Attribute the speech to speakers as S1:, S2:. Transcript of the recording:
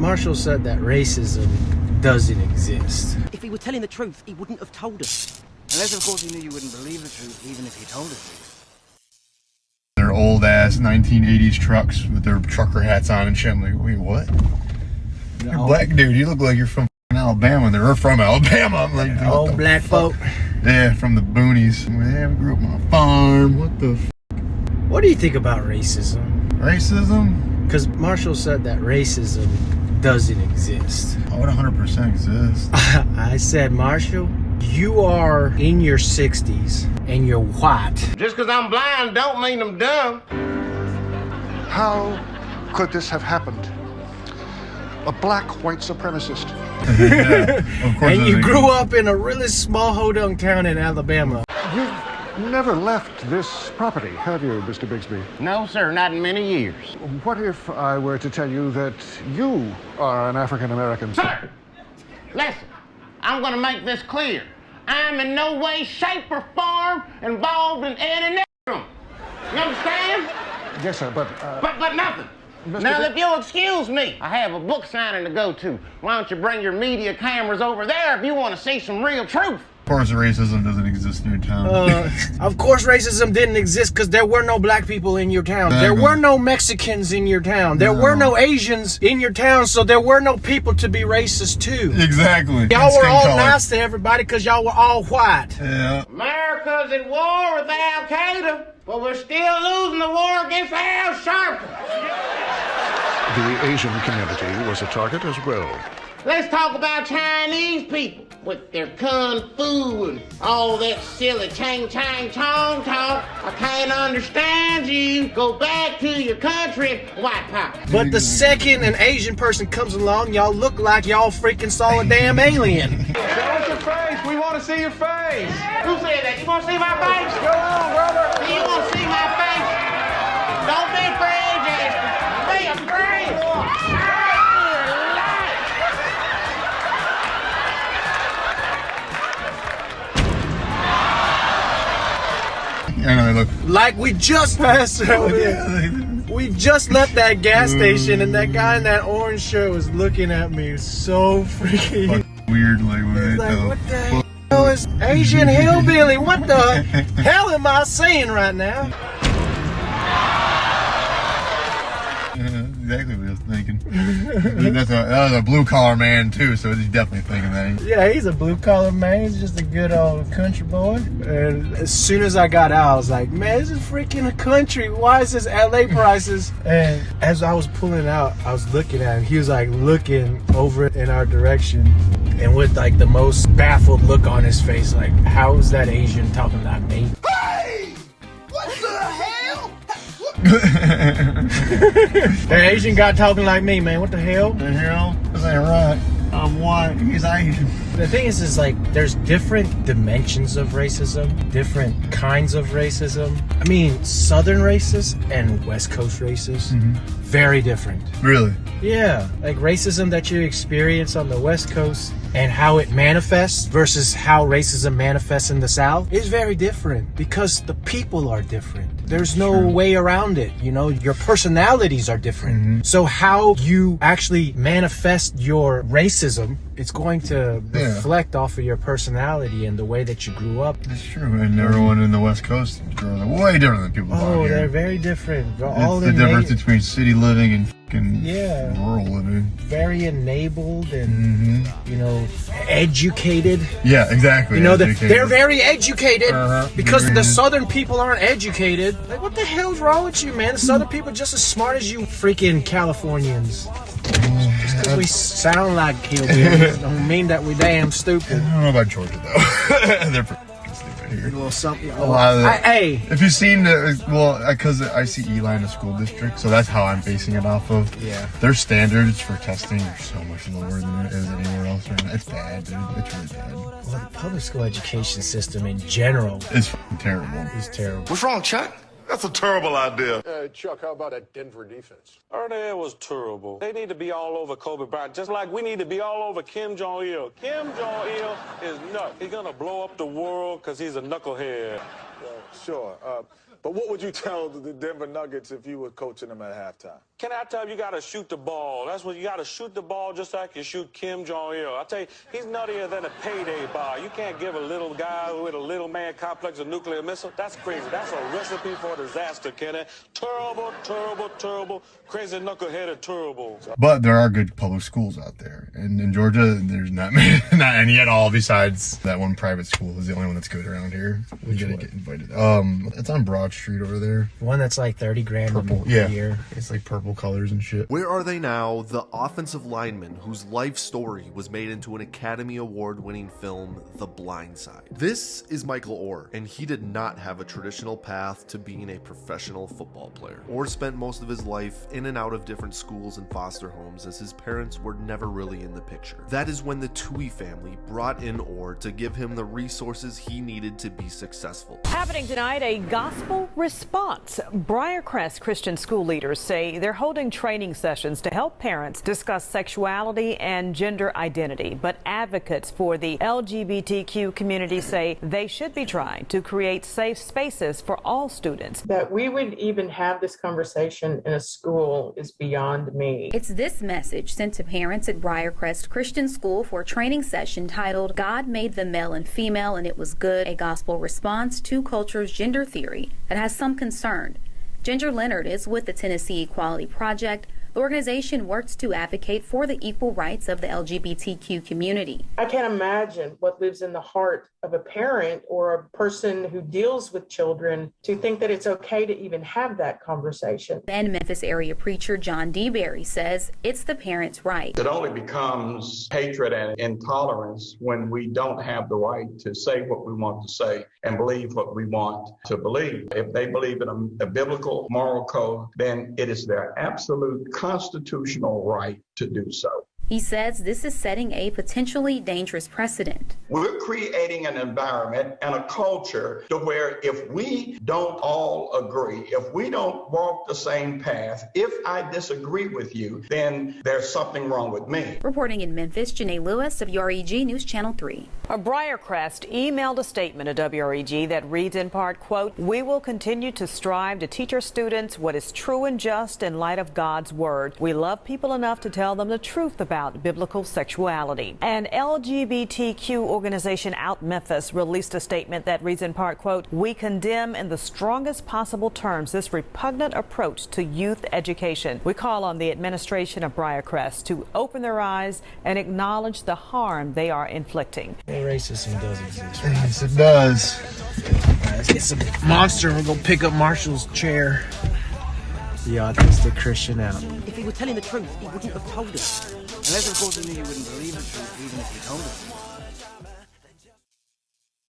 S1: Marshall said that racism doesn't exist.
S2: If he were telling the truth, he wouldn't have told us.
S3: Unless, of course, he knew you wouldn't believe the truth, even if he told us.
S4: Their old-ass 1980s trucks with their trucker hats on and shit. I'm like, wait, what?
S1: No.
S4: You're black dude. You look like you're from Alabama. They're from Alabama. I'm like, dude,
S1: Old black folk.
S4: Yeah, from the boonies. Yeah, we grew up on a farm. What the
S1: What do you think about racism?
S4: racism?
S1: Because Marshall said that racism doesn't exist.
S4: Oh, it 100% exists.
S1: I said, Marshall, you are in your 60s and you're white.
S5: Just because I'm blind don't mean I'm dumb.
S6: How could this have happened? A black white supremacist.
S4: Yeah, of course.
S1: And you grew up in a really small hodunk town in Alabama.
S6: You've never left this property, have you, Mr. Bixby?
S5: No, sir, not in many years.
S6: What if I were to tell you that you are an African American?
S5: Sir, listen, I'm going to make this clear. I'm in no way, shape, or form involved in any room. You understand?
S6: Yes, sir, but...
S5: But nothing.
S6: Mr.
S5: Now,
S6: Dick-
S5: if you'll excuse me, I have a book signing to go to. Why don't you bring your media cameras over there if you want to see some real truth?
S4: Of course, racism doesn't exist in your town.
S1: Of course, racism didn't exist because there were no black people in your town. There were no Mexicans in your town. There were no Asians in your town, so there were no people to be racist to.
S4: Exactly.
S1: Y'all were
S4: Skin
S1: all
S4: color.
S1: nice to everybody because y'all were all white.
S4: Yeah.
S5: America's at war with Al Qaeda, but we're still losing the war against Al Sharpton.
S6: The Asian community was a target as well.
S5: Let's talk about Chinese people with their kung fu and all that silly chang chang chong talk. I can't understand you. Go back to your country, white power.
S1: But the second an Asian person comes along, y'all look like y'all freaking saw a damn alien.
S7: Show us your face. We want to see your face.
S5: Who said that? You want to see my face?
S7: Go on, brother.
S5: Do you want to see my face? Don't be afraid, Jasper. Be afraid.
S4: I know, they look.
S1: Like we just passed We just left that gas station and that guy in that orange shirt was looking at me so freaking
S4: Weird, like,
S1: He's like, what the hell is Asian hillbilly? What the hell am I saying right now?
S4: Exactly what I was thinking. That was a blue collar man too, so he's definitely thinking that.
S1: Yeah, he's a blue collar man. He's just a good old country boy. And as soon as I got out, I was like, man, this is freaking a country. Why is this LA prices? And as I was pulling out, I was looking at him. He was like looking over in our direction and with like the most baffled look on his face, like, how is that Asian talking like me? The Asian guy talking like me, man. What the hell?
S4: The hell? This ain't right. I'm white. He's Asian.
S1: The thing is like, there's different dimensions of racism, different kinds of racism. I mean, Southern racists and West Coast racists, very different.
S4: Really?
S1: Yeah, like racism that you experience on the West Coast and how it manifests versus how racism manifests in the South is very different because the people are different. There's no way around it, you know, your personalities are different. So how you actually manifest your racism, it's going to reflect off of your personality and the way that you grew up.
S4: That's true. And everyone in the West Coast is way different than people out here.
S1: They're very different. They're all
S4: It's the difference between city living and fucking rural living.
S1: very enabled and you know, educated.
S4: Yeah, exactly.
S1: You know,
S4: Educated.
S1: they're very educated because
S4: Very
S1: the
S4: good.
S1: Southern people aren't educated. Like, what the hell's wrong with you, man? The Southern people are just as smart as you freaking Californians. Just because we sound like hillbillies don't mean that we damn stupid.
S4: I don't know about Georgia though. They're pretty stupid here.
S1: Well, something.
S4: A lot of the-
S1: Hey,
S4: If you've seen because I see Eli in the school district, so that's how I'm basing it off of.
S1: Yeah.
S4: Their standards for testing are so much lower than it is anywhere else right now. It's bad, dude. It's really bad.
S1: well, the public school education system in general
S4: It's fucking terrible.
S1: is terrible.
S8: What's wrong, Chuck?
S9: That's a terrible idea.
S6: Chuck, how about a Denver defense?
S7: Earlier was terrible. They need to be all over Kobe Bryant, just like we need to be all over Kim Jong-il. Kim Jong-il is nuts. He's gonna blow up the world because he's a knucklehead.
S6: Sure.
S7: But what would you tell the Denver Nuggets if you were coaching them at halftime? Can I tell you, you got to shoot the ball. That's what you got to shoot the ball just like you shoot Kim Jong-il. I tell you, he's nuttier than a payday bar. You can't give a little guy with a little man complex a nuclear missile. That's crazy. That's a recipe for disaster, Kenny. Terrible, terrible, terrible, crazy knuckleheaded terrible.
S4: But there are good public schools out there. And in Georgia, there's not many, not any at all besides that one private school is the only one that's good around here. We gotta get invited. It's on Broad Street over there.
S1: One that's like 30 grand
S4: Purple,
S1: a
S4: yeah.
S1: year.
S4: It's like purple colors and shit.
S8: Where are they now? The offensive lineman whose life story was made into an Academy Award-winning film, The Blind Side. This is Michael Orr, and he did not have a traditional path to being a professional football player. Orr spent most of his life in and out of different schools and foster homes as his parents were never really in the picture. That is when the Tui family brought in Orr to give him the resources he needed to be successful.
S9: Happening tonight, a gospel response. Briarcrest Christian school leaders say they're holding training sessions to help parents discuss sexuality and gender identity. But advocates for the LGBTQ community say they should be trying to create safe spaces for all students.
S10: That we would even have this conversation in a school is beyond me.
S11: It's this message sent to parents at Briarcrest Christian School for a training session titled God Made Them Male and Female and It Was Good, a gospel response to culture's gender theory that has some concern. Ginger Leonard is with the Tennessee Equality Project. The organization works to advocate for the equal rights of the LGBTQ community.
S10: I can't imagine what lives in the heart of a parent or a person who deals with children to think that it's okay to even have that conversation.
S11: And Memphis area preacher John DeBerry says it's the parent's right.
S12: It only becomes hatred and intolerance when we don't have the right to say what we want to say and believe what we want to believe. If they believe in a biblical moral code, then it is their absolute constitutional right to do so.
S11: He says this is setting a potentially dangerous precedent.
S12: We're creating an environment and a culture to where if we don't all agree, if we don't walk the same path, if I disagree with you, then there's something wrong with me.
S11: Reporting in Memphis, Janae Lewis of WREG News Channel 3.
S9: Briarcrest emailed a statement to WREG that reads in part, quote, "We will continue to strive to teach our students what is true and just in light of God's word. We love people enough to tell them the truth about biblical sexuality." An LGBTQ organization out Memphis released a statement that reads in part, quote, "We condemn in the strongest possible terms this repugnant approach to youth education. We call on the administration of Briarcrest to open their eyes and acknowledge the harm they are inflicting."
S1: Racism does exist, right?
S4: Yes, it does.
S1: Let's get some Monster and we'll go pick up Marshall's chair. The autistic Christian out.
S2: If he were telling the truth, he wouldn't have told us.
S3: Unless, of course, he knew you wouldn't believe the truth, even if